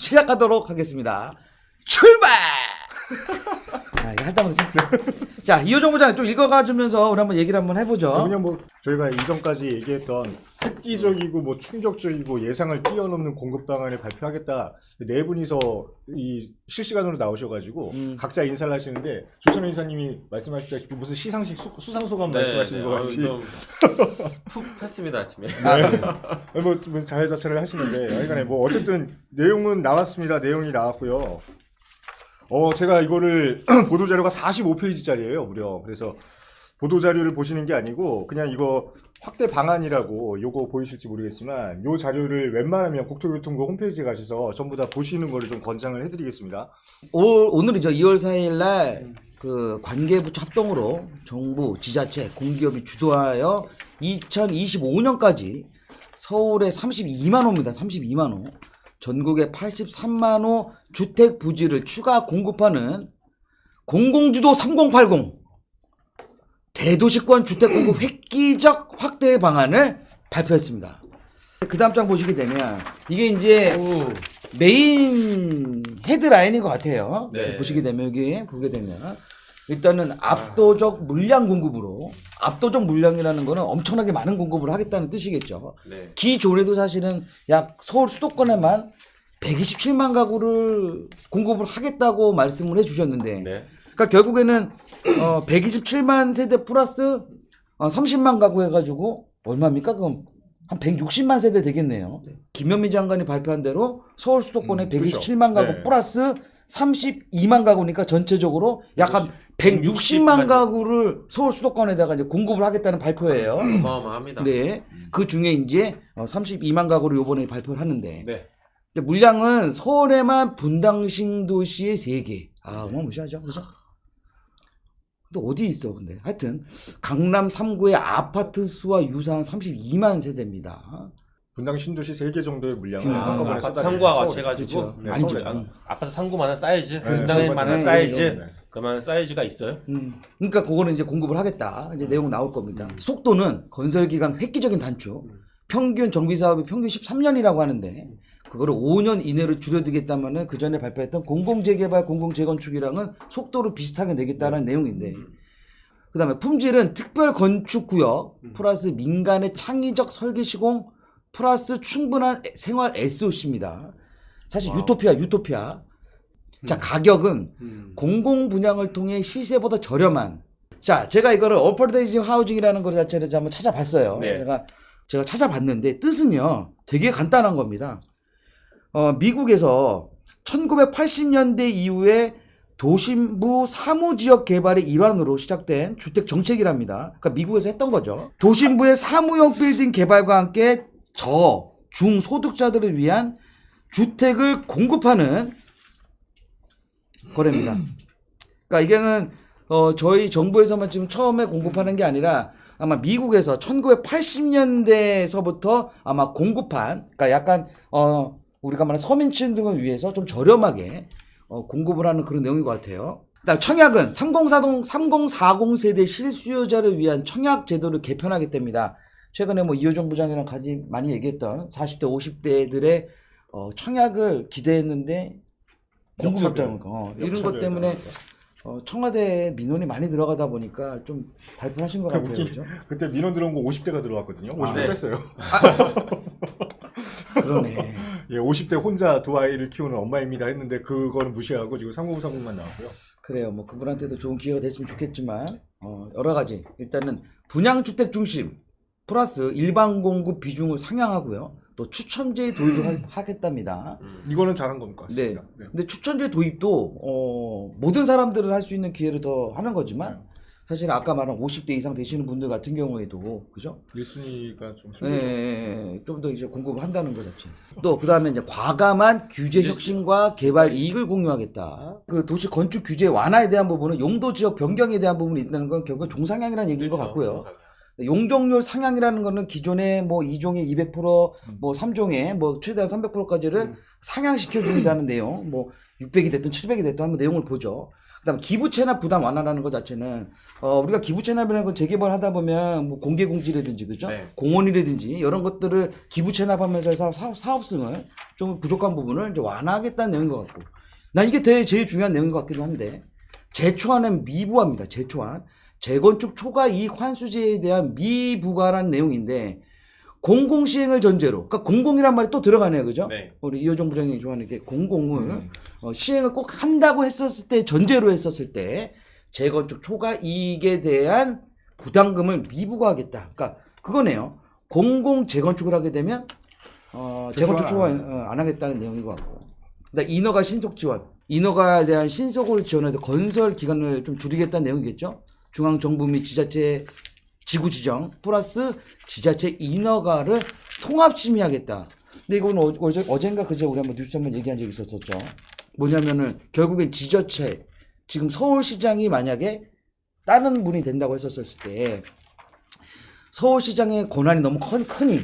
시작하도록 하겠습니다. 출발! 아, 이거 할당으로 자, 이호정 부장님 좀 읽어가주면서 우리 한번 얘기를 한번 해보죠. 그냥 뭐 저희가 이전까지 얘기했던 획기적이고 뭐 충격적이고 예상을 뛰어넘는 공급 방안을 발표하겠다. 네 분이서 이 실시간으로 나오셔가지고 각자 인사를 하시는데 조찬호 이사님이 말씀하셨다시피 무슨 시상식 수상소감 말씀하시는 것 같이 푹 했습니다 아침에. 네. 뭐 자해자체를 하시는데 하여간에 뭐 어쨌든 내용은 나왔습니다. 내용이 나왔고요. 제가 이거를 보도자료가 45페이지짜리예요, 무려. 그래서 보도자료를 보시는 게 아니고 그냥 이거 확대 방안이라고 요거 보이실지 모르겠지만 요 자료를 웬만하면 국토교통부 홈페이지에 가셔서 전부 다 보시는 거를 좀 권장을 해드리겠습니다. 오늘이죠. 2월 4일 날 그 관계부처 합동으로 정부, 지자체, 공기업이 주도하여 2025년까지 서울에 32만 호입니다. 32만 호. 전국에 83만 호 주택 부지를 추가 공급하는 공공주도 3080 대도시권 주택 공급 획기적 확대 방안을 발표했습니다. 그 다음 장 보시게 되면 이게 이제 메인 헤드라인인 것 같아요. 네. 보시게 되면 여기 보게 되면 일단은 압도적 물량 공급으로 압도적 물량이라는 거는 엄청나게 많은 공급을 하겠다는 뜻이겠죠. 네. 기존에도 사실은 약 서울 수도권에만 127만 가구를 공급을 하겠다고 말씀을 해주셨는데, 네. 그러니까 결국에는 127만 세대 플러스 30만 가구 해가지고 얼마입니까? 그럼 한 160만 세대 되겠네요. 김현미 장관이 발표한 대로 서울 수도권에 127만 가구 네. 플러스 32만 가구니까 전체적으로 약 한 160만 가구를 서울 수도권에다가 이제 공급을 하겠다는 발표예요. 어마어마합니다. 네. 그 중에 이제 32만 가구를 요번에 발표를 하는데 네. 물량은 서울에만 분당 신도시의 3개. 어마무시하죠. 그죠? 또 어디 있어 근데 하여튼 강남 3구의 아파트 수와 유사한 32만 세대입니다. 분당 신도시 3개 정도의 물량을 아, 한꺼번에 아파트 쏟아내는 상구와 같이 서울에. 해가지고 그렇죠. 네, 아니죠. 서울에. 아파트 상구만한 사이즈, 네, 분당에만한 네, 사이즈, 네. 그만한 사이즈가 있어요. 그러니까 그거는 이제 공급을 하겠다. 이제 내용 나올 겁니다. 속도는 건설 기간 획기적인 단축. 평균 정비 사업이 평균 13년이라고 하는데 그거를 5년 이내로 줄여두겠다면은 그 전에 발표했던 공공재개발, 공공재건축이랑은 속도를 비슷하게 내겠다는 내용인데. 그다음에 품질은 특별 건축 구역 플러스 민간의 창의적 설계 시공 플러스 충분한 생활 SOC입니다. 사실 유토피아. 자, 가격은 공공 분양을 통해 시세보다 저렴한. 자, 제가 이거를 어포데이징 하우징이라는 거 자체를 한번 찾아봤어요. 네. 제가 찾아봤는데 뜻은요 되게 간단한 겁니다. 미국에서 1980년대 이후에 도심부 사무지역 개발의 일환으로 시작된 주택 정책이랍니다. 그러니까 미국에서 했던 거죠. 도심부의 사무용 빌딩 개발과 함께 중소득자들을 위한 주택을 공급하는 거래입니다. 그러니까 이게는 저희 정부에서만 지금 처음에 공급하는 게 아니라 아마 미국에서 1980년대에서부터 아마 공급한, 그러니까 약간 우리가 말하는 서민층 등을 위해서 좀 저렴하게 공급을 하는 그런 내용인 것 같아요. 그다음 청약은 3040 세대 실수요자를 위한 청약 제도를 개편하겠답니다. 최근에 뭐 이호정 부장이랑 같이 많이 얘기했던 40대 50대들의 청약을 기대했는데 공급이 없다는 거. 이런 것 때문에 청와대에 민원이 많이 들어가다 보니까 좀 발표하신 것 같아요. 그렇죠? 그때 민원 들어온 거 50대가 들어왔거든요. 50대 네. 뺐어요. 그러네. 예, 50대 혼자 두 아이를 키우는 엄마입니다 했는데 그거는 무시하고 지금 3030만 나왔고요. 그래요. 뭐 그분한테도 좋은 기회가 됐으면 좋겠지만 여러 가지 일단은 분양주택 중심 플러스 일반 공급 비중을 상향하고요. 또 추첨제 도입을 하겠답니다. 이거는 잘한 것 네. 같습니다. 네. 근데 추첨제 도입도 모든 사람들은 할 수 있는 기회를 더 하는 거지만 사실 아까 말한 50대 이상 되시는 분들 같은 경우에도 그죠? 1순위가 좀 네, 좀 더 이제 공급을 한다는 거 자체. 또 그다음에 이제 과감한 규제 혁신과 개발 이익을 공유하겠다. 그 도시 건축 규제 완화에 대한 부분은 용도 지역 변경에 대한 부분이 있다는 건 결국 종상향이라는 얘기인 것 같고요. 용적률 상향이라는 거는 기존에 뭐 2종에 200%, 뭐 3종에 뭐 최대한 300%까지를 상향시켜 준다는 내용, 뭐 600이 됐든 700이 됐든 한번 내용을 보죠. 그다음에 기부 체납 부담 완화라는 것 자체는 우리가 기부 체납이라는 걸 재개발하다 보면 뭐 공개 공지라든지 그죠? 네. 공원이라든지 이런 것들을 기부 체납하면서 사업성을 좀 부족한 부분을 이제 완화하겠다는 내용인 것 같고, 난 이게 제일 중요한 내용인 것 같기도 한데, 재초안은 미부과입니다. 재초안. 재건축 초과 이익 환수제에 대한 미부과라는 내용인데, 공공시행을 전제로, 그러니까 공공이란 말이 또 들어가네요, 그죠? 네. 우리 이호정 부장님이 좋아하는 게 공공을 시행을 꼭 한다고 했었을 때, 전제로 했었을 때 재건축 초과 이익에 대한 부담금을 미부과하겠다. 그러니까 그거네요. 공공 재건축을 하게 되면 재건축 초과 안 하겠다는 내용인 것 같고, 그다음 인허가 신속 지원, 인허가에 대한 신속을 지원해서 건설 기간을 좀 줄이겠다는 내용이겠죠. 중앙정부 및 지자체 지구 지정 플러스 지자체 인허가를 통합 심의하겠다. 근데 이건 어젠가 그제 우리 한번 뉴스 한번 얘기한 적이 있었었죠. 뭐냐면은 결국엔 지자체, 지금 서울시장이 만약에 다른 분이 된다고 했었을 때 서울시장의 권한이 너무 크니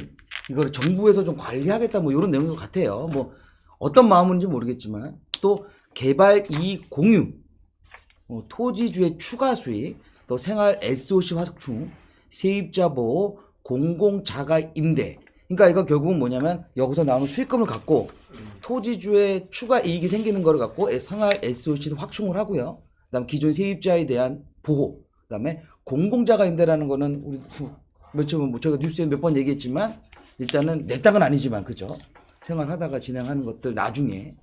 이걸 정부에서 좀 관리하겠다 뭐 이런 내용인 것 같아요. 뭐 어떤 마음인지 모르겠지만, 또 개발 이익 공유, 토지주의 추가 수익, 또 생활 SOC 확충, 세입자 보호, 공공자가 임대. 그러니까 이거 결국은 뭐냐면 여기서 나오는 수익금을 갖고 토지주의 추가 이익이 생기는 거를 갖고 생활 SOC도 확충을 하고요. 그다음 기존 세입자에 대한 보호. 그다음에 공공자가 임대라는 거는 우리 제가 뉴스에 몇 번 얘기했지만 일단은 내 땅은 아니지만 그죠? 생활하다가 진행하는 것들 나중에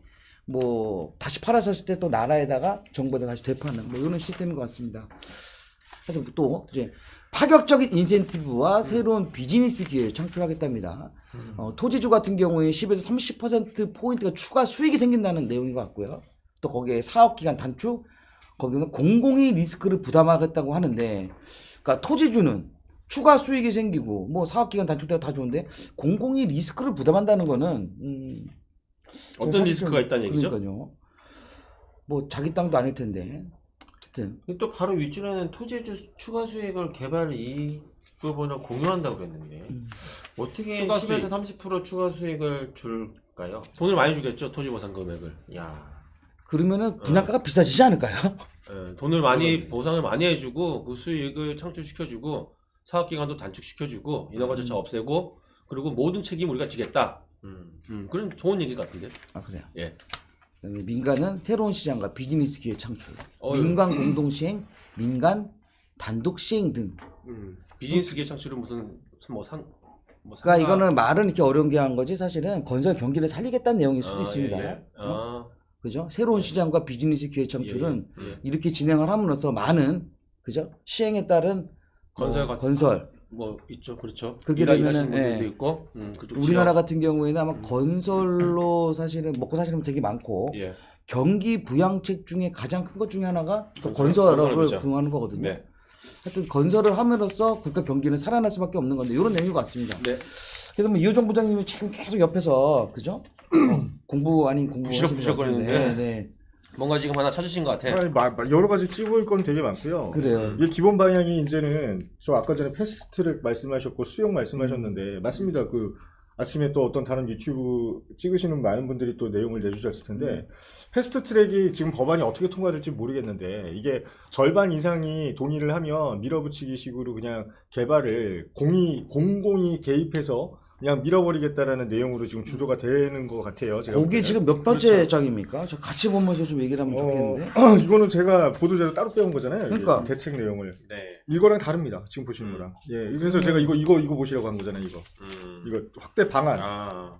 뭐 다시 팔았었을 때 또 나라에다가 정부에다 다시 되파는 뭐 이런 시스템인 것 같습니다. 하여튼 또 이제 파격적인 인센티브와 새로운 비즈니스 기회를 창출하겠답니다. 토지주 같은 경우에 10에서 30%포인트가 추가 수익이 생긴다는 내용인 것 같고요. 또 거기에 사업기간 단축, 거기는 공공이 리스크를 부담하겠다고 하는데, 그러니까 토지주는 추가 수익이 생기고 뭐 사업기간 단축되고 다 좋은데 공공이 리스크를 부담한다는 거는 어떤 사실 리스크가 있다는 얘기죠? 그러니까요. 뭐 자기 땅도 아닐 텐데. 하여튼 또 바로 윗줄에는 토지주 추가 수익을 개발 이익부분을 공유한다고 그랬는데 어떻게 추가 10에서 30% 추가 수익을 줄까요? 돈을 많이 주겠죠, 토지 보상 금액을. 야, 그러면은 분양가가 비싸지지 않을까요? 돈을 많이 보상을 많이 해주고 그 수익을 창출시켜주고 사업 기간도 단축시켜주고 인허가 절차 없애고 그리고 모든 책임 우리가 지겠다. 그런 좋은 얘기 같은데. 아 그래요. 예. 그다음에 민간은 새로운 시장과 비즈니스 기회 창출, 어휴. 민간 공동 시행, 민간 단독 시행 등. 비즈니스 기회 창출은 무슨 그러니까 이거는 말은 이렇게 어려운 게 한 거지 사실은 건설 경기를 살리겠다는 내용일 수도 있습니다. 예, 예. 그죠? 새로운 시장과 비즈니스 기회 창출은 예, 예. 이렇게 진행을 함으로써 많은 그죠? 시행에 따른 건설. 뭐 있죠, 그렇죠. 그렇게 일하시는 되면은, 분들도 예. 있고, 그쪽 우리나라 지역. 같은 경우에는 아마 건설로 사실은 먹고 사시는 분 되게 많고 예. 경기 부양책 중에 가장 큰 것 중에 하나가 또 건설을 건설을 그렇죠. 부양하는 거거든요. 네. 하여튼 건설을 함으로써 국가 경기는 살아날 수밖에 없는 건데 이런 내용인 것 같습니다. 네. 그래서 뭐 이호정 부장님이 지금 계속 옆에서 그죠? 공부 아닌 공부 부시럭부시럭 거리는데. 네. 뭔가 지금 하나 찾으신 것 같아. 아니, 여러 가지 찍을 건 되게 많고요. 그래요. 이게 기본 방향이 이제는 저 아까 전에 패스트트랙 말씀하셨고 수용 말씀하셨는데 맞습니다. 그 아침에 또 어떤 다른 유튜브 찍으시는 많은 분들이 또 내용을 내주셨을 텐데 패스트트랙이 지금 법안이 어떻게 통과될지 모르겠는데 이게 절반 이상이 동의를 하면 밀어붙이기 식으로 그냥 개발을 공공이 개입해서 그냥 밀어버리겠다라는 내용으로 지금 주도가 되는 것 같아요. 제가 볼 거기 때는. 지금 몇 번째 그렇죠. 장입니까? 저 같이 보면서 좀 얘기를 하면 좋겠는데. 이거는 제가 보도자료 따로 빼온 거잖아요. 이게 그러니까. 대책 내용을. 네. 이거랑 다릅니다. 지금 보시는 거랑. 예, 그래서 제가 이거 보시라고 한 거잖아요. 이거 확대 방안.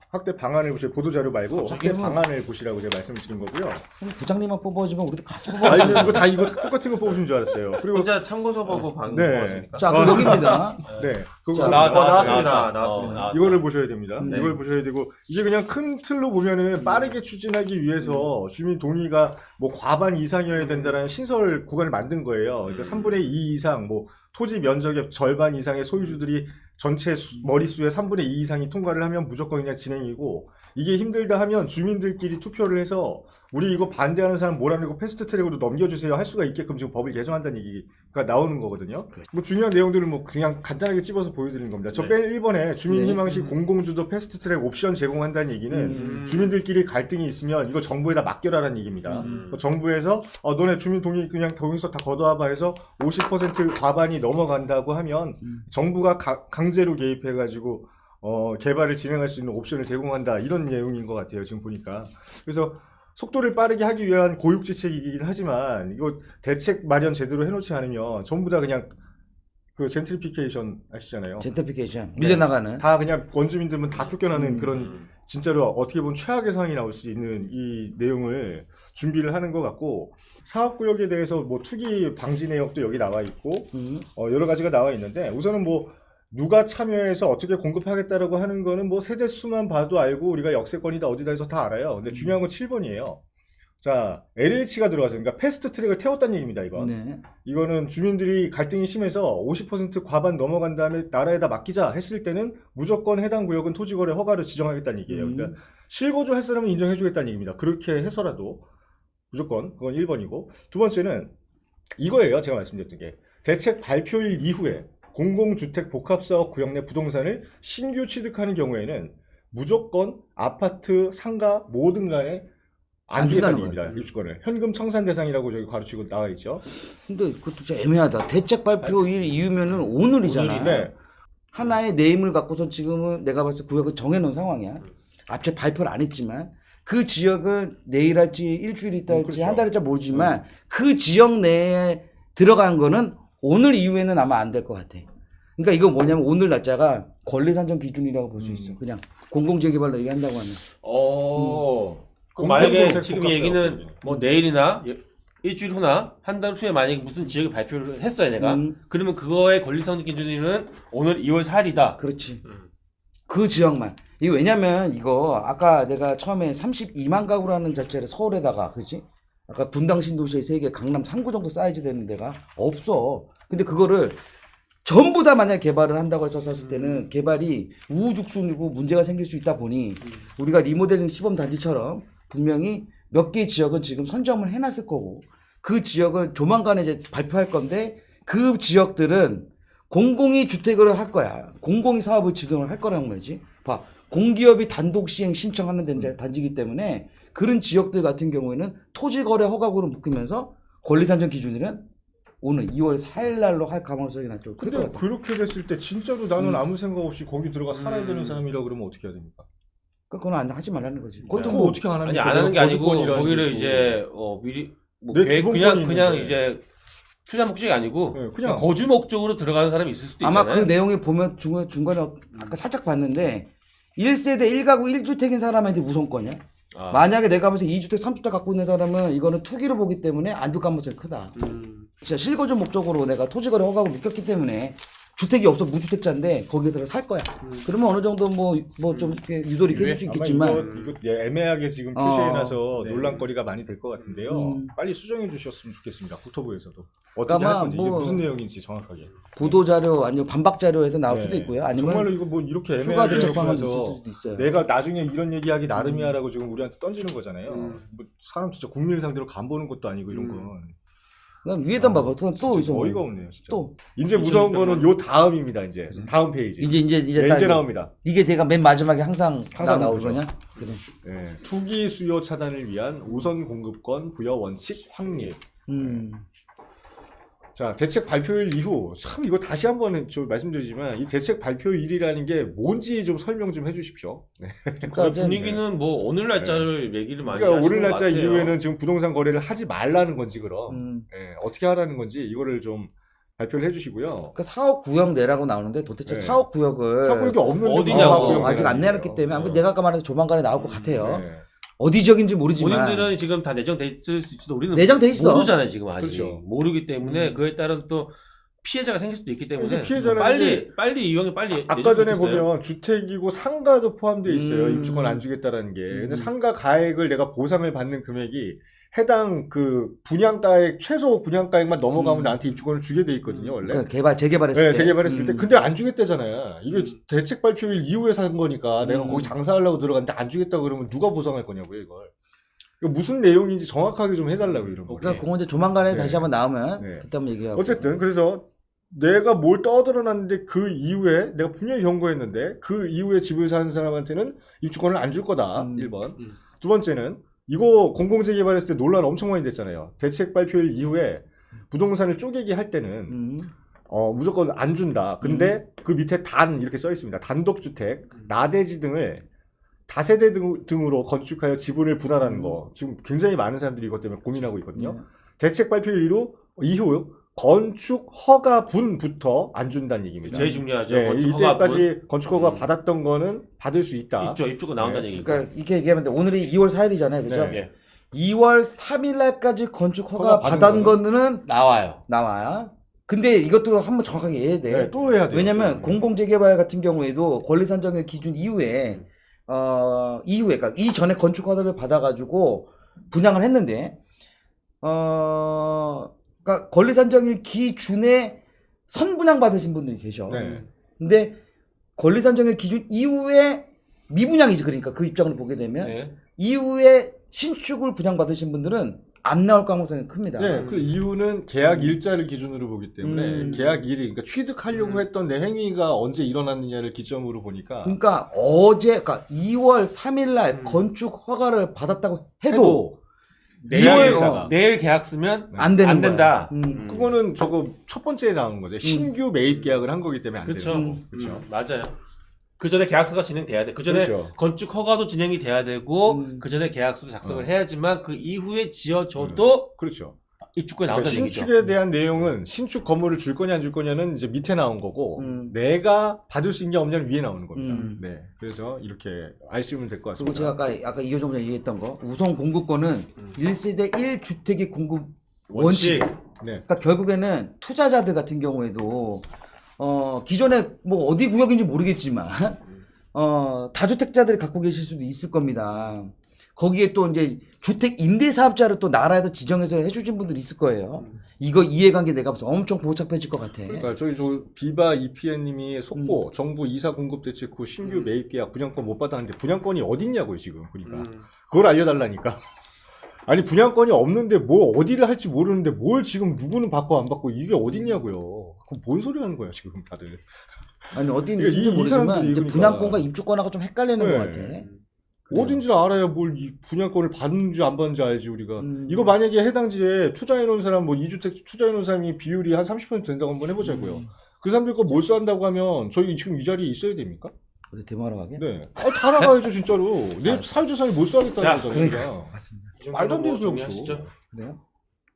확대 방안을 보세요. 보도자료 말고 갑자기 확대 뭐- 방안을 보시라고 제가 말씀을 드린 거고요. 그럼 부장님만 뽑아주면 우리도 같이 아, 뽑아주면. 이거 똑같은 거 뽑으신 줄 알았어요. 그리고 혼자 참고서 보고 방금 네. 보았습니까? 자, 그럼 여기입니다. 네, 그거 자, 나왔습니다. 이거를 보셔야 됩니다. 네. 이걸 보셔야 되고 이게 그냥 큰 틀로 보면은 빠르게 추진하기 위해서 주민 동의가 뭐 과반 이상이어야 된다라는 신설 구간을 만든 거예요. 그러니까 3분의 2 이상 뭐 토지 면적의 절반 이상의 소유주들이 전체 머릿수의 3분의 2 이상이 통과를 하면 무조건 그냥 진행이고 이게 힘들다 하면 주민들끼리 투표를 해서 우리 이거 반대하는 사람 몰아내고 패스트트랙으로 넘겨주세요 할 수가 있게끔 지금 법을 개정한다는 얘기가 나오는 거거든요. 뭐 중요한 내용들을 뭐 그냥 간단하게 찝어서 보여드리는 겁니다. 저 네. 1번에 주민희망시 공공주도 패스트트랙 옵션 제공한다는 얘기는 주민들끼리 갈등이 있으면 이거 정부에다 맡겨라라는 얘기입니다. 정부에서 너네 주민 동의 그냥 동의서 다 걷어와봐 해서 50% 과반이 넘어간다고 하면 정부가 강제로 개입해가지고 개발을 진행할 수 있는 옵션을 제공한다 이런 내용인 것 같아요 지금 보니까. 그래서 속도를 빠르게 하기 위한 고육지책이긴 하지만 이거 대책 마련 제대로 해놓지 않으면 전부 다 그냥 그 젠트리피케이션 아시잖아요. 젠트리피케이션 밀려나가는 다 그냥 원주민들은 다 쫓겨나는 그런 진짜로 어떻게 보면 최악의 상황이 나올 수 있는 이 내용을 준비를 하는 것 같고 사업구역에 대해서 뭐 투기 방지 내역도 여기 나와 있고 여러 가지가 나와 있는데 우선은 뭐 누가 참여해서 어떻게 공급하겠다라고 하는 거는 뭐 세대 수만 봐도 알고 우리가 역세권이다 어디다 해서 다 알아요. 근데 중요한 건 7번이에요. 자, LH가 들어가서 그러니까 패스트 트랙을 태웠다는 얘기입니다, 이건. 네. 이거는 주민들이 갈등이 심해서 50% 과반 넘어간 다음에 나라에다 맡기자 했을 때는 무조건 해당 구역은 토지거래 허가를 지정하겠다는 얘기예요. 그러니까 실거주 할 사람은 인정해주겠다는 얘기입니다. 그렇게 해서라도 무조건 그건 1번이고 두 번째는 이거예요. 제가 말씀드렸던 게 대책 발표일 이후에 공공주택 복합사업 구역 내 부동산을 신규 취득하는 경우에는 무조건 아파트, 상가 뭐든 간에 안 주겠다는 얘기입니다. 입주권을. 현금 청산 대상이라고 저기 가르치고 나와 있죠. 근데 그것도 진짜 애매하다. 대책 발표일 이후면은 오늘이잖아. 네. 하나의 네임을 갖고서 지금은 내가 봤을 때 구역을 정해놓은 상황이야. 앞에 발표를 안 했지만 그 지역을 내일 할지 일주일 있다 할지 그렇죠. 한 달 할지 모르지만 그 지역 내에 들어간 거는 오늘 이후에는 아마 안 될 것 같아. 그러니까 이거 뭐냐면 오늘 날짜가 권리산정 기준이라고 볼 수 있어. 그냥 공공재개발로 얘기한다고 하면. 그럼 만약에 공공주택 지금 복합사업. 얘기는 뭐 내일이나 일주일 후나 한 달 후에 만약에 무슨 지역을 발표를 했어요 내가 그러면 그거의 권리상 기준일은 오늘 2월 4일이다. 그렇지. 그 지역만. 이 왜냐면 이거 아까 내가 처음에 32만 가구라는 자체를 서울에다가 그렇지? 아까 분당 신도시의 3개 강남 3구 정도 사이즈 되는 데가 없어. 근데 그거를 전부 다 만약 개발을 한다고 해서 샀을 때는 개발이 우후죽순이고 문제가 생길 수 있다 보니 우리가 리모델링 시범 단지처럼 분명히 몇 개 지역은 지금 선점을 해놨을 거고 그 지역을 조만간에 이제 발표할 건데 그 지역들은 공공이 주택을 할 거야. 공공이 사업을 지정을 할 거라는 말이지. 봐. 공기업이 단독 시행 신청하는 단지이기 때문에 그런 지역들 같은 경우에는 토지거래 허가구를 묶으면서 권리산정 기준일은 오늘 2월 4일 날로 할 가능성이 낮죠. 근데 그렇게 됐을 때 진짜로 나는 아무 생각 없이 거기 들어가 살아야 되는 사람이라 그러면 어떻게 해야 됩니까? 그건 안 하지 말라는 거지. 그것도 그것도 어떻게 안 아니 합니까? 안 하는 게 아니고 거주권이라는 거기를 게 있고. 이제 미리 뭐 내 계획 기본권이 그냥 있는데. 이제 투자 목적이 아니고 네, 그냥 거주 목적으로 들어가는 사람이 있을 수도 있잖아요. 아마 그 내용에 보면 중간에 아까 살짝 봤는데 1세대 1가구 1주택인 사람한테 우선권이야. 만약에 내가 보면서 2주택 3주택 갖고 있는 사람은 이거는 투기로 보기 때문에 안 줄 가능성이 크다. 진짜 실거주 목적으로 내가 토지거래 허가를 묶였기 때문에 주택이 없어 무주택자인데 거기서 살 거야. 그러면 어느 정도 뭐 좀 이렇게 유도리 해줄 수 아마 있겠지만 이거 애매하게 지금 표시해놔서 네. 논란거리가 많이 될 것 같은데요. 빨리 수정해 주셨으면 좋겠습니다. 국토부에서도 어떻게 그러니까 할 건지 이게 뭐 무슨 내용인지 정확하게. 보도 자료 아니면 반박 자료에서 나올 네. 수도 있고요. 아니면 정말로 이거 뭐 이렇게 추가 애매하게 대책 방안이 있을 해서 수도 있어요. 내가 나중에 이런 얘기하기 나름이야라고 지금 우리한테 던지는 거잖아요. 뭐 사람 진짜 국민 상대로 간 보는 것도 아니고 이런 건. 그다음 위에다 봐봐. 또 진짜 있어. 어이가 없네요, 진짜. 또 이제 무서운 거는 요 다음입니다. 이제 다음 페이지. 이제 네, 딱 이제 나옵니다. 이게 내가 맨 마지막에 항상 나오는 나오죠. 그거냐? 그래. 네. 투기 수요 차단을 위한 우선 공급권 부여 원칙 확립. 자, 대책 발표일 이후 참 이거 다시 한번 좀 말씀드리지만 이 대책 발표일이라는 게 뭔지 좀 설명 좀 해주십시오. 네. 그러니까 이제 분위기는 뭐 오늘 날짜를 얘기를 많이 그러니까 하시는 오늘 것 날짜 같아요. 이후에는 지금 부동산 거래를 하지 말라는 건지 그럼 예, 어떻게 하라는 건지 이거를 좀 발표를 해주시고요. 그 사업 구역 내라고 나오는데 도대체 네. 사업 구역을 사구역이 없는데 어디냐고. 사구역 아직 안 내라는 내놨기 거예요. 때문에 아무튼 내가 아까 말한 조만간에 나올 것 같아요. 네. 어디 지역인지 모르지만 본인들은 지금 다 내정돼 있을 수 있어도 우리는 내정돼 있어. 모르잖아요 지금 아직 그렇죠. 모르기 때문에 그에 따른 또 피해자가 생길 수도 있기 때문에 이게 피해자라는 게 빨리 이왕에 빨리 아까 내줬으면 전에 좋겠어요. 보면 주택이고 상가도 포함되어 있어요. 입주권 안 주겠다라는 게. 근데 상가 가액을 내가 보상을 받는 금액이 해당 그 분양가액 최소 분양가액만 넘어가면 나한테 입주권을 주게 돼 있거든요 원래. 그러니까 재개발했을 네, 때. 재개발했을 때. 근데 안 주겠다잖아요. 이게 대책 발표일 이후에 산 거니까 내가 음. 거기 장사하려고 들어갔는데 안 주겠다 그러면 누가 보상할 거냐고요 이걸. 이거 무슨 내용인지 정확하게 좀 해달라고 이런 거. 그러니까 그건 이제 조만간에 네. 다시 한번 나오면 네. 그때 한번 얘기하고. 어쨌든 그래서 내가 뭘 떠들어놨는데 그 이후에 내가 분명히 경고했는데 그 이후에 집을 사는 사람한테는 입주권을 안 줄 거다. 1번. 두 번째는 이거 공공재개발했을 때 논란 엄청 많이 됐잖아요. 대책 발표일 이후에 부동산을 쪼개기 할 때는 무조건 안 준다. 근데 그 밑에 단 이렇게 써 있습니다. 단독주택, 나대지 등을 다세대 등으로 건축하여 지분을 분할하는 거. 지금 굉장히 많은 사람들이 이것 때문에 고민하고 있거든요. 대책 발표일 이후 건축 허가분부터 안 준다는 얘기입니다. 제일 중요하죠. 네, 건축 이때까지 허가분. 건축 허가 받았던 거는 받을 수 있다. 있죠. 입주권 나온다는 네. 얘기니까. 그러니까 이렇게 얘기하면 돼. 오늘이 2월 4일이잖아요, 그죠? 네. 2월 3일 날까지 건축 허가 허가 받은 받은 거는 나와요. 나와요. 근데 이것도 한번 정확하게 해야 돼. 네, 또 해야 돼요. 왜냐면 네. 공공재개발 같은 경우에도 권리산정의 기준 이후에 그러니까 이전에 건축 허가를 받아가지고 분양을 했는데 그러니까 권리산정의 기준에 선분양 받으신 분들이 계셔. 네. 근데 권리산정의 기준 이후에 미분양이지. 그러니까 그 입장을 보게 되면 네. 이후에 신축을 분양받으신 분들은 안 나올 가능성이 큽니다. 네, 그 이유는 계약 일자를 기준으로 보기 때문에 계약 일이 그러니까 취득하려고 했던 내 행위가 언제 일어났느냐를 기점으로 보니까 그러니까 그러니까 2월 3일 날 건축 허가를 받았다고 해도 내일 계약 쓰면 안 되는 안 된다. 거야. 그거는 저거 첫 번째에 나온 거죠. 신규 매입 계약을 한 거기 때문에 안 그렇죠. 되는 거고. 그렇죠. 맞아요. 그 전에 계약서가 진행돼야 돼. 그 전에 그렇죠. 건축 허가도 진행이 돼야 되고 그 전에 계약서도 작성을 해야지만 그 이후에 지어줘도 그렇죠. 입주권이 그러니까 나온다는 얘기죠. 신축에 대한 내용은 신축 건물을 줄 거냐 안 줄 거냐는 이제 밑에 나온 거고 내가 받을 수 있냐 없냐는 위에 나오는 겁니다. 네, 그래서 이렇게 아시면 될 것 그리고 같습니다. 제가 아까 이효정 전에 얘기했던 거 우선 공급권은 1세대 1주택이 공급 원칙. 네. 그러니까 결국에는 투자자들 같은 경우에도 기존에 뭐 어디 구역인지 모르겠지만 다주택자들이 갖고 계실 수도 있을 겁니다. 거기에 또 이제 주택 임대 사업자를 또 나라에서 지정해서 해주신 분들이 있을 거예요. 이거 이해관계 내가 봐서 엄청 복잡해질 것 같아. 그러니까 저희 비바 EPN님이 속보 정부 이사 공급 대책 후 신규 매입 계약 분양권 못 받았는데 분양권이 어딨냐고요 지금 그러니까 그걸 알려달라니까. 아니 분양권이 없는데 뭐 어디를 할지 모르는데 뭘 지금 누구는 받고 안 받고 이게 어딨냐고요. 그럼 뭔 소리 하는 거야 지금 다들. 아니 어디 이 있는지 모르지만 사람들이 이제 그러니까. 분양권과 입주권하고 좀 헷갈리는 네. 것 같아. 그래요. 어딘지를 알아야 뭘 이 분양권을 받는지 안 받는지 알지 우리가. 이거 만약에 해당지에 투자해놓은 사람 뭐 2주택 투자해놓은 사람이 비율이 한 30% 된다고 한번 해보자고요. 그 사람들 거 몰수한다고 하면 저희 지금 이 자리에 있어야 됩니까? 어디 대마로 가게? 네. 다 나가야죠 진짜로. 내 사유재산이 몰수하겠다는 거잖아요. 그러니까 맞습니다. 말도 안 되는 소리 없어. 정리하시죠. 그래요?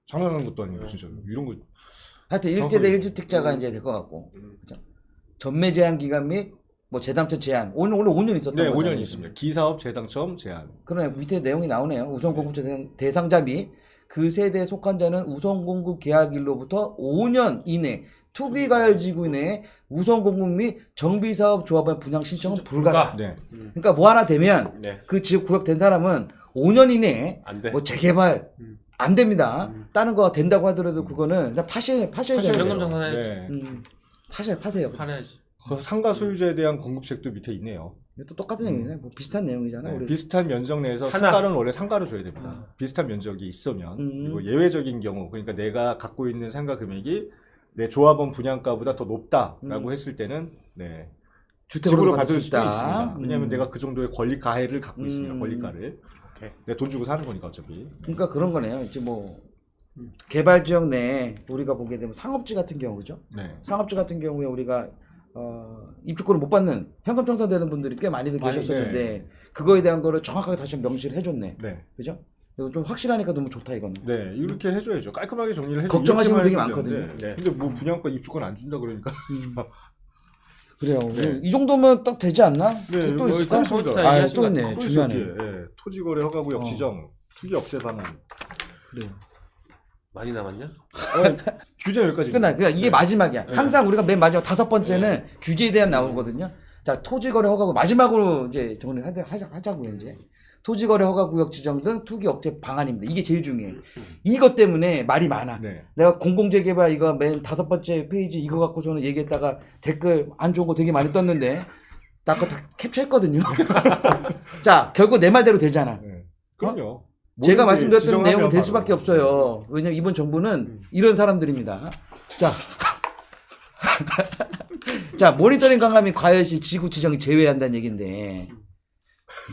장난하는 것도 아니고 진짜 이런 거. 하여튼 1세대 1주택자가 이제 될 것 같고 그죠? 전매 제한 기간 및 뭐 재당첨 제한 오늘 5년 있었던 네, 거잖아요. 5년 있습니다. 기사업 재당첨 제한. 그러네 밑에 내용이 나오네요. 우선 공급 대상자 및 그 세대에 속한 자는 우선 공급 계약일로부터 5년 이내 투기가열지구 내에 우선 공급 및 정비사업 조합의 분양 신청은 불가다. 네. 그러니까 뭐 하나 되면 네. 그 지역 구역 된 사람은 5년 이내에 안 돼. 뭐 재개발 안 됩니다. 다른 거 된다고 하더라도 그거는 그냥 파셔야 파셔야 돼요. 현금 정산해야지. 네. 파세요. 팔아야지. 그 상가 소유자에 대한 공급책도 밑에 있네요. 또 똑같은 내용이네. 뭐 비슷한 내용이잖아. 네, 우리. 비슷한 면적 내에서 하나. 상가는 원래 상가로 줘야 됩니다. 비슷한 면적이 있으면 그리고 예외적인 경우 그러니까 내가 갖고 있는 상가 금액이 내 조합원 분양가보다 더 높다라고 했을 때는 네, 집으로 가질 수도 있습니다. 왜냐하면 내가 그 정도의 권리 가해를 갖고 있으니까 권리가를 내 돈 주고 사는 거니까 어차피. 그러니까 그런 거네요. 이제 뭐 개발 지역 내에 우리가 보게 되면 상업지 같은 경우죠. 네. 상업지 같은 경우에 우리가 입주권을 못 받는 현금 청산되는 분들이 꽤 많이들 계셨었는데 그거에 대한 거를 정확하게 다시 명시를 해줬네. 네. 그죠? 이거 좀 확실하니까 너무 좋다 이거는. 네, 이렇게 해줘야죠. 깔끔하게 정리를 해줘. 걱정하시는 분들이 이렇게만 많거든요. 해주면 되는데. 근데 뭐 분양권 입주권 안 준다 그러니까. 그래요. 네. 이 정도면 딱 되지 않나? 네, 또 여기 있을까? 또 있습니다. 아, 또 있네. 또 중요하네. 있어, 여기에. 예, 토지거래 허가구역 지정, 투기 억제 방안. 그래요. 많이 남았냐? 규제 여기까지. 그러니까 이게 마지막이야. 항상 우리가 맨 마지막 5번째는 규제에 대한 나오거든요. 자, 토지거래 허가고 마지막으로 이제 정리를 하자고요 이제. 토지거래 허가구역 지정 등 투기 억제 방안입니다. 이게 제일 중요해요. 이것 때문에 말이 많아. 네. 내가 공공재개발 이거 맨 5번째 페이지 이거 갖고서는 얘기했다가 댓글 안 좋은 거 되게 많이 떴는데 나 그거 다 캡처했거든요. 자, 결국 내 말대로 되잖아. 네. 그럼요. 제가 뭐든지 말씀드렸던 지정하면 내용은 될 바로. 수밖에 없어요. 왜냐면 이번 정부는 이런 사람들입니다. 자, 자 모니터링 강화및 과열시 지구 지정이 제외한다는 얘기인데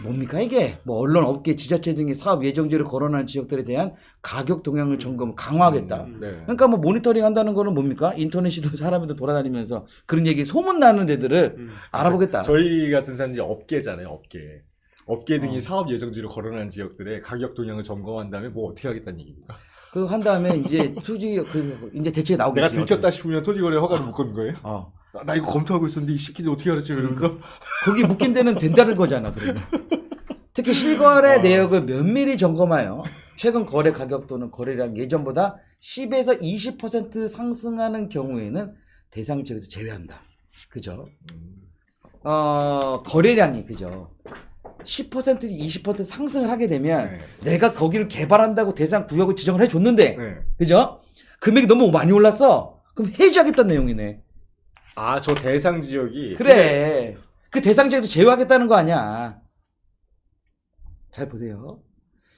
뭡니까 이게? 뭐 언론, 업계, 지자체 등의 사업 예정지를 거론하는 지역들에 대한 가격 동향을 점검 강화하겠다. 네. 그러니까 뭐 모니터링 한다는 거는 뭡니까? 인터넷이도 사람들도 돌아다니면서 그런 얘기 소문 나는 데들을 알아보겠다. 저희 같은 사람들이 업계잖아요, 업계. 업계 등이 어. 사업 예정지를 거론한 지역들의 가격 동향을 점검한 다음에 뭐 어떻게 하겠다는 얘기입니까? 그거 한 다음에 이제 투지 이제 대책이 나오겠지. 내가 들켰다 싶으면 토지거래 허가를 못 거는 거예요? 어. 나 이거 검토하고 있었는데 이 새끼들 어떻게 알았지? 이러면서 거기 묶인 데는 된다는 거잖아, 그러면. 특히 실거래 내역을 면밀히 점검하여 최근 거래 가격 또는 거래량 예전보다 10에서 20% 상승하는 경우에는 대상 지역에서 제외한다. 그죠? 거래량이 그죠? 10% 20% 상승을 하게 되면 네. 내가 거기를 개발한다고 대상 구역을 지정을 해줬는데, 네. 그죠? 금액이 너무 많이 올랐어. 그럼 해지하겠다는 내용이네. 아, 저 대상 지역이 그래. 그 대상 지역에서 제외하겠다는 거 아니야. 잘 보세요.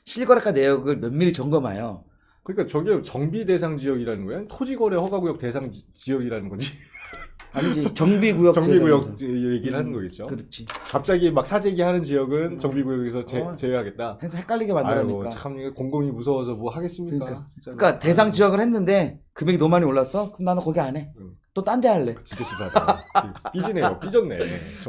실거래가 내역을 면밀히 점검하여 그러니까 저게 정비 대상 지역이라는 거야? 토지거래 허가구역 대상 지역이라는 건지? 아니지 정비구역 정비구역 제도에서. 얘기를 하는 거겠죠. 그렇지. 갑자기 막 사재기 하는 지역은 정비구역에서 제외하겠다. 항상 헷갈리게 아이고, 만들어니까. 참 이거 공공이 무서워서 뭐 하겠습니까? 그러니까. 진짜로. 그러니까 대상 지역을 했는데 금액이 너무 많이 올랐어? 그럼 나는 거기 안 해. 또 딴 데 할래. 진짜 심하다. 삐지네요. 삐졌네.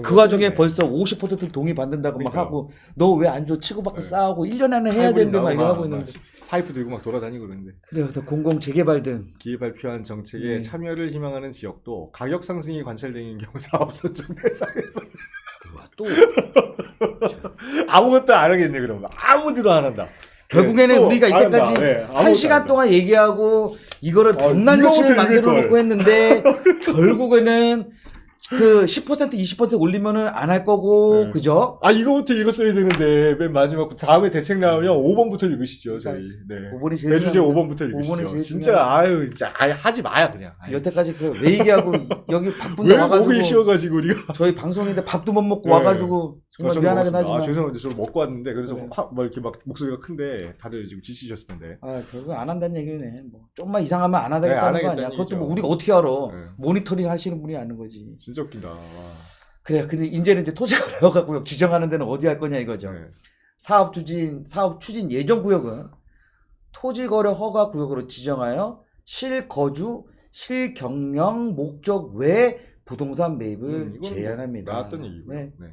그 와중에 벌써 50% 동의 받는다고 막 그러니까. 하고 너 왜 안 줘? 치고받고 네. 싸우고 1년 안에 해야 되는데 막 이러고 있는데. 파이프 들고 막 돌아다니고 그러는데 그래요. 또 공공 재개발 등 기회 발표한 정책에 네. 참여를 희망하는 지역도 가격 상승이 관찰되는 경우 사업 선정 대상에서 또 아무것도 안 하겠네. 그러면 아무 데도 안 한다. 결국에는 네, 또 우리가 안 한다. 이때까지 네, 한 아무것도 시간 안 한다. 동안 얘기하고 이거를 백날 이거부터 며칠 만들어 읽을걸. 놓고 했는데 결국에는 그 10% 20% 올리면은 안 할 거고 네. 그죠? 아 이거부터 읽었어야 되는데 맨 마지막 다음에 대책 나오면 5번부터 읽으시죠 저희. 네. 5번이 제일 매주제 중요합니다. 5번부터 5번이 읽으시죠. 제일 진짜 중요합니다. 아유 진짜 아예 하지 마야 그냥. 아유. 여태까지 그 왜 얘기하고 여기 바쁜데 왜 와가지고 목이 쉬어가지고 우리가. 저희 방송인데 밥도 못 먹고 네. 와가지고 정말 저도 미안하긴 먹었습니다. 하지만 아, 죄송한데 저도 먹고 왔는데 그래서 그래. 뭐 이렇게 막 목소리가 큰데 다들 지금 지치셨을 텐데. 아 결국 안 한다는 얘기네. 뭐 좀만 이상하면 안 하겠다는 네, 안 거 아니야. 하겠다는 그것도 뭐 얘기죠. 우리가 어떻게 알아? 네. 모니터링 하시는 분이 아는 거지. 진짜 웃긴다. 와. 그래. 근데 이제는 이제 토지거래허가구역 지정하는 데는 어디 할 거냐 이거죠. 네. 사업 추진 예정 구역은 토지거래 허가 구역으로 지정하여 실거주, 실경영 목적 외 부동산 매입을 이건 제한합니다. 뭐 나왔던 얘기고요. 네. 네.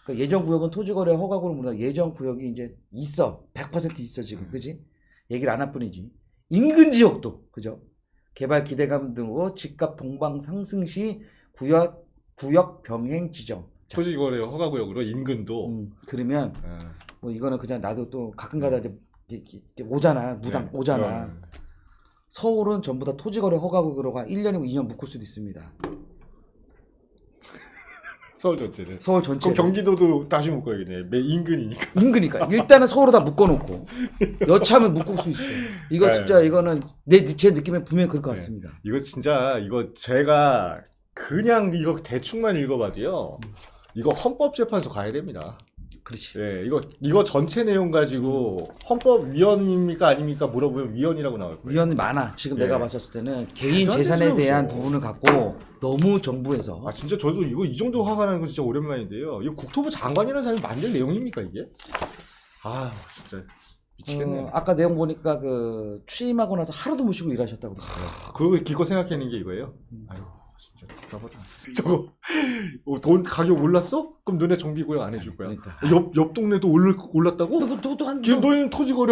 그러니까 예정 구역은 토지거래 허가 구역보다 예정 구역이 이제 있어. 100% 있어 지금. 그지? 얘기를 안 할 뿐이지. 인근 지역도 그죠? 개발 기대감 등으로 집값 동방 상승 시 구역 병행 지정. 토지거래 허가구역으로 인근도. 그러면 네. 뭐 이거는 그냥 나도 또 가끔가다 이제 이렇게 오잖아. 무당 네. 오잖아. 네. 서울은 전부 다 토지거래 허가구역으로가 1년이고 2년 묶을 수도 있습니다. 서울 전체를. 서울 전체. 그럼 경기도도 다시 묶어야겠네. 매 인근이니까. 인근이니까 일단은 서울로 다 묶어놓고 여차하면 묶을 수 있어. 이거 네. 진짜 이거는 제 느낌에 분명히 그럴 것 같습니다. 이거 진짜 이거 제가 그냥 이거 대충만 읽어봐도요. 이거 헌법재판소 가야 됩니다. 그렇지. 네, 이거 전체 내용 가지고 헌법위원입니까 아닙니까 물어보면 위원이라고 나올 거예요. 위헌이 많아. 지금 예. 내가 봤었을 때는 개인 말도 안 재산에 되는 대한 소리였어. 부분을 갖고 너무 정부에서 아 진짜 저도 이거 이 정도 화가 나는 건 진짜 오랜만인데요. 이거 국토부 장관이라는 사람이 만들 내용입니까 이게? 아 진짜 미치겠네. 아까 내용 보니까 그 취임하고 나서 하루도 못 쉬고 일하셨다고 그랬어요. 그거 기껏 생각해낸 게 이거예요? 아유 진짜 답답하다. 저거 돈 가격 올랐어? 그럼 너네 정비구역 안 해줄 거야. 그러니까. 옆 동네도 올랐다고? 또한 지금 너희는 토지거래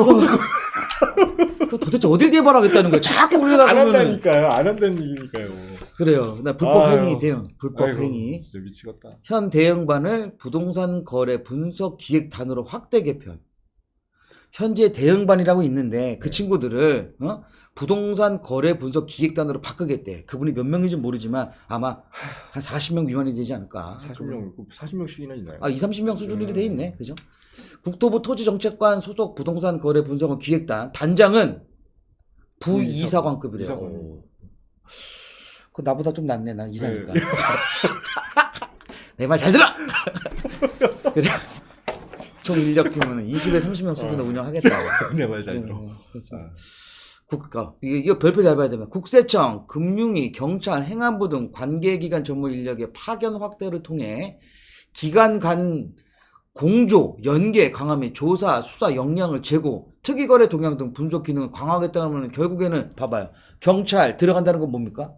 그 도대체 어딜 개발하겠다는 거야? 자꾸 우리가 안 보면은 한다니까요. 안 한다는 얘기니까요. 그래요. 나 불법 아유. 행위 대응, 불법 아이고, 행위. 진짜 미치겠다. 현 대응반을 부동산 거래 분석 기획단으로 확대 개편. 현재 대응반이라고 있는데 그 네. 친구들을 부동산 거래 분석 기획단으로 바꾸겠대. 그분이 몇 명인지 모르지만 아마 한 40명 미만이 되지 않을까. 40명씩이나 있나요? 아, 20, 30명 수준이 돼 있네. 그죠? 국토부 토지정책관 소속 부동산 거래 분석원 기획단 단장은 부이사관급이래요. 이사관. 그 나보다 좀 낫네. 나 이사니까. 네. 내 말 잘 들어. 그래. 총 인력 규모는 20에 30명 수준으로 운영하겠다. 내 말 잘 들어. 그렇습니다. 이거 별표 잘 봐야 됩니다. 국세청, 금융위, 경찰, 행안부 등 관계기관 전문 인력의 파견 확대를 통해 기관 간 공조, 연계 강화 및 조사, 수사 역량을 제고, 특이거래 동향 등 분석 기능을 강화하겠다는 결국에는 봐봐요. 경찰 들어간다는 건 뭡니까?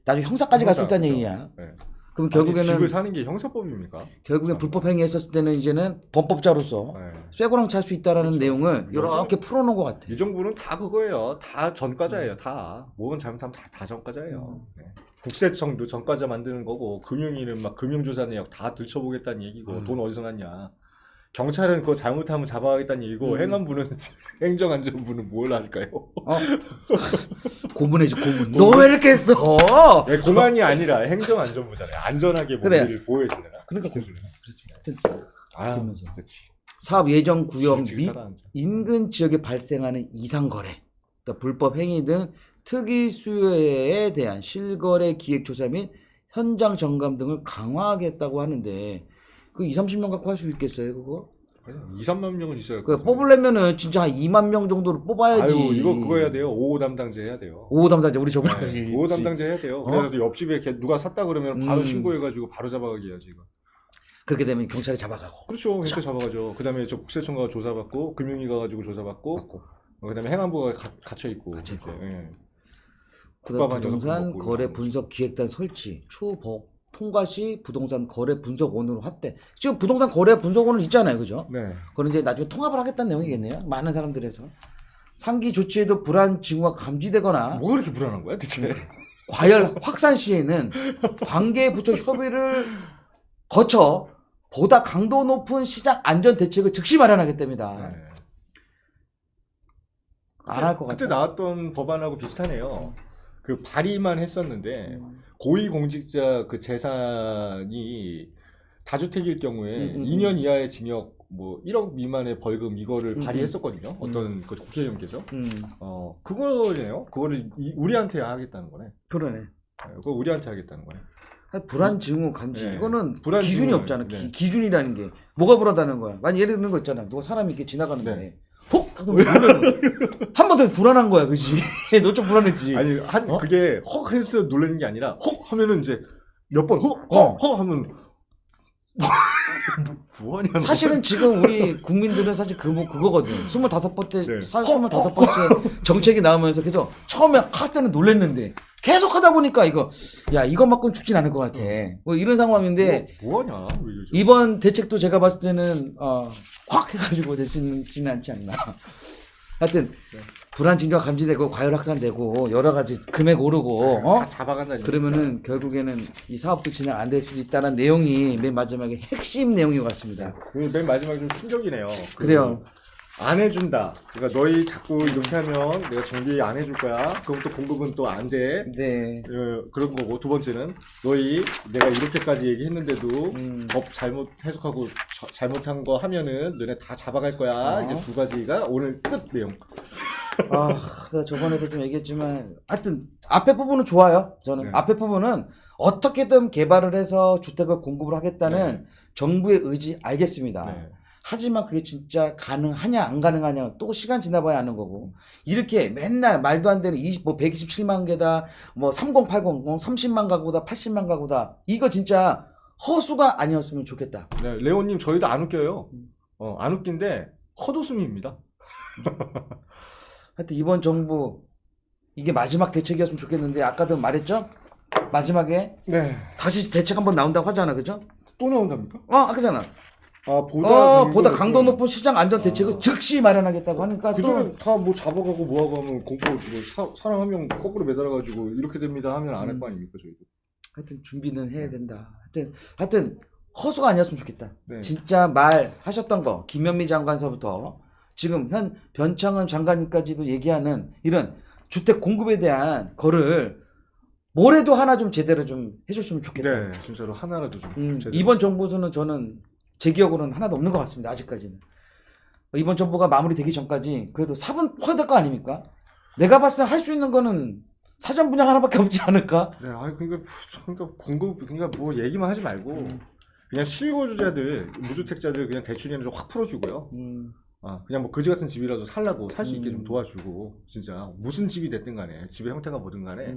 나중에 형사까지 갈 수 있다는 형사, 얘기야. 네. 그럼 집을 결국에는 사는 게 형사법입니까? 결국엔 불법 행위했었을 때는 이제는 범법자로서 네. 쇠고랑 찰 수 있다라는 그렇죠. 내용을 이렇게 풀어놓은 것 같아. 이 정부는 다 그거예요. 다 전과자예요. 다. 뭐만 잘못하면 다 전과자예요. 네. 국세청도 전과자 만드는 거고, 금융위는 막 금융조사 내역 다 들춰보겠다는 얘기고, 돈 어디서 났냐. 경찰은 그거 잘못하면 잡아가겠다는 얘기고, 행안부는 행정안전부는 뭘 할까요? 고문해줘, 고문. 너 왜 이렇게 했어? 네, 공안이 아니라 행정안전부잖아요. 안전하게 그래. 모기를 보호해주려나? 그러니까 지켜주려나? 아, 그러면서. 진짜 사업 예정 구역 및 지긋지긋하다, 진짜. 인근 지역에 발생하는 이상 거래, 또 불법 행위 등 특이 수요에 대한 실거래 기획 조사 및 현장 점검 등을 강화하겠다고 하는데 그 2, 30명 갖고 할 수 있겠어요, 그거? 그냥 2, 3만 명은 있어야 그 뽑으려면은 진짜 한 2만 명 정도를 뽑아야지. 아유, 이거 그거 해야 돼요. 5호 담당제 해야 돼요. 5호 담당자 우리 저번에 네, 5호 담당제 해야 돼요. 그래서 옆집에 이렇게 누가 샀다 그러면 바로 신고해가지고 바로 잡아가게 해야지, 이거. 그렇게 되면 경찰이 잡아가고. 그렇죠. 경찰 잡아가죠. 그 다음에 저 국세청 가서 조사받고, 금융위 가가지고 조사받고, 그 다음에 행안부가 갇혀있고. 갇혀있고. 이렇게, 예. 그다음 국밥 한 여섯 부동산 번 먹고 거래 이러는 분석 기획단 설치, 추법 통과 시 부동산 거래 분석원으로 확대. 지금 부동산 거래 분석원은 있잖아요, 그죠? 네. 그건 이제 나중에 통합을 하겠다는 내용이겠네요. 많은 사람들에서 상기 조치에도 불안 징후가 감지되거나 뭐가 그렇게 불안한 거야, 대체? 과열 확산 시에는 관계 부처 협의를 거쳐 보다 강도 높은 시장 안전 대책을 즉시 마련하겠답니다. 네. 안 할 것 그때 같아. 나왔던 법안하고 비슷하네요. 그 발의만 했었는데 고위공직자 그 재산이 다주택일 경우에 2년 이하의 징역 뭐 1억 미만의 벌금 이거를 발의했었거든요. 어떤 그 국회의원께서 그거네요. 그거를 우리한테 하겠다는 거네. 그러네. 네, 그거 우리한테 하겠다는 거네. 불안 징후 감지. 네. 이거는 불안 기준이 징후, 없잖아. 네. 기준이라는 게 뭐가 불안하다는 거야. 만약 예를 드는 거 있잖아. 누가 사람이 이렇게 지나가는데 네. 혹 한 번 더 불안한 거야, 그지? 너 좀 불안했지. 아니 그게 헉 해서 놀라는 게 아니라 헉 하면은 이제 몇 번 헉 하면 뭐하냐. 사실은 지금 우리 국민들은 사실 그거거든. 25번째, 네. 25번째 정책이 나오면서 계속 처음에 할 때는 놀랬는데 계속 하다 보니까 이것 맞고는 죽진 않을 것 같아. 뭐 이런 상황인데 뭐하냐. 왜 이러죠? 이번 대책도 제가 봤을 때는 확 해가지고 될 수 있지는 않지 않나. 하여튼 불안 징조가 감지되고 과열 확산되고 여러 가지 금액 오르고 다 잡아간다니까. 그러면은 결국에는 이 사업도 진행 안 될 수도 있다는 내용이 맨 마지막에 핵심 내용인 것 같습니다. 맨 마지막에 좀 충격이네요. 그래요. 안 해준다. 그러니까 너희 자꾸 이렇게 하면 내가 정비 안 해줄 거야. 그럼 또 공급은 또 안 돼. 네. 그런 거고. 두 번째는 너희 내가 이렇게까지 얘기했는데도 법 잘못 해석하고 잘못한 거 하면은 너네 다 잡아갈 거야. 이제 두 가지가 오늘 끝 내용. 내가 저번에도 좀 얘기했지만 하여튼 앞에 부분은 좋아요. 저는 네. 앞에 부분은 어떻게든 개발을 해서 주택을 공급을 하겠다는 정부의 의지 알겠습니다. 네. 하지만 그게 진짜 가능하냐 안 가능하냐 또 시간 지나봐야 아는 거고 이렇게 맨날 말도 안 되는 127만 개다 뭐 3080 뭐 30만 가구다 80만 가구다 이거 진짜 허수가 아니었으면 좋겠다. 네, 레오님 저희도 안 웃겨요. 안 웃긴데 헛웃음입니다. 하여튼 이번 정부 이게 마지막 대책이었으면 좋겠는데 아까도 말했죠? 마지막에 네. 다시 대책 한번 나온다고 하잖아, 그죠? 또 나온답니까? 아까잖아. 보다 강도 높은 시장 안전 대책을 즉시 마련하겠다고 하니까 그전에 다 뭐 잡아가고 뭐하고 하면 공포 사람 한 명 거꾸로 매달아가지고 이렇게 됩니다 하면 안 할 거 아닙니까 저희도. 하여튼 준비는 해야 된다. 하여튼 허수가 아니었으면 좋겠다. 네. 진짜 말 하셨던 거 김현미 장관서부터 지금 현 변창흠 장관님까지도 얘기하는 이런 주택 공급에 대한 거를 뭐래도 하나 좀 제대로 좀 해줬으면 좋겠다. 네, 진짜로 하나라도 좀. 제대로. 이번 정부에서는 저는 제 기억으로는 하나도 없는 것 같습니다. 아직까지는. 이번 정부가 마무리되기 전까지 그래도 4분 해야 될 거 아닙니까? 내가 봤을 때 할 수 있는 거는 사전 분양 하나밖에 없지 않을까? 네, 그러니까 공급 그러니까 뭐 얘기만 하지 말고 그냥 실거주자들, 무주택자들 그냥 대출이나 좀 확 풀어주고요. 그냥 뭐 그지 같은 집이라도 살라고 살 수 있게 좀 도와주고 진짜 무슨 집이 됐든 간에 집의 형태가 뭐든 간에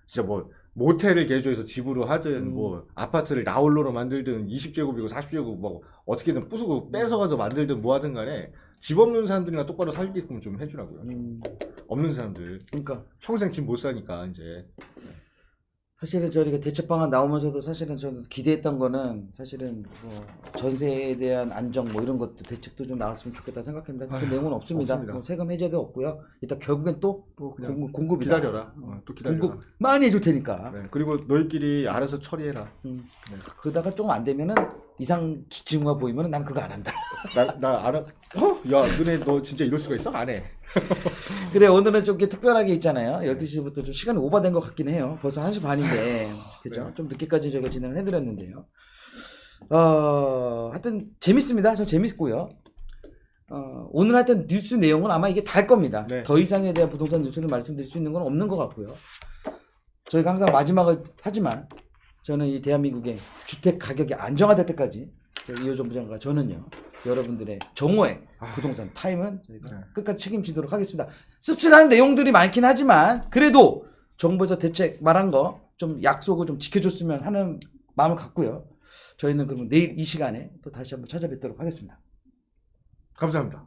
진짜 뭐 모텔을 개조해서 집으로 하든 뭐 아파트를 나홀로로 만들든 20제곱이고 40제곱 뭐 어떻게든 부수고 뺏어가서 만들든 뭐 하든 간에 집 없는 사람들이나 똑바로 살게끔 좀 해주라고요. 없는 사람들 그러니까 평생 집 못 사니까 이제 사실은 저희가 대책 방안 나오면서도 사실은 저는 기대했던 거는 사실은 뭐 전세에 대한 안정 뭐 이런 것도 대책도 좀 나왔으면 좋겠다 생각했는데 그 내용은 없습니다. 없습니다. 뭐 세금 해제도 없고요. 일단 결국엔 또 뭐 그냥 공급이다. 기다려라. 또 기다려라. 공급 많이 해줄 테니까. 네, 그리고 너희끼리 알아서 처리해라. 그러다가 좀 안 되면은 이상 징후가 보이면은 난 그거 안 한다. 나 알아. 야, 너네 너 진짜 이럴 수가 있어? 안 해. 그래 오늘은 좀 이렇게 특별하게 있잖아요. 12시부터 좀 시간이 오버된 것 같긴 해요. 벌써 1시 반인데 그죠? 네. 좀 늦게까지 저희가 진행을 해드렸는데요. 하여튼 재밌습니다. 저 재밌고요. 오늘 하여튼 뉴스 내용은 아마 이게 다일 겁니다. 네. 더 이상에 대한 부동산 뉴스를 말씀드릴 수 있는 건 없는 것 같고요. 저희가 항상 마지막을 하지만 저는 이 대한민국의 주택 가격이 안정화될 때까지 이호정 부장과 저는요 여러분들의 정오의 부동산 타임은 저희가 네. 끝까지 책임지도록 하겠습니다. 씁쓸한 내용들이 많긴 하지만 그래도 정부에서 대책 말한 거 좀 약속을 좀 지켜줬으면 하는 마음을 갖고요. 저희는 그러면 내일 이 시간에 또 다시 한번 찾아뵙도록 하겠습니다. 감사합니다.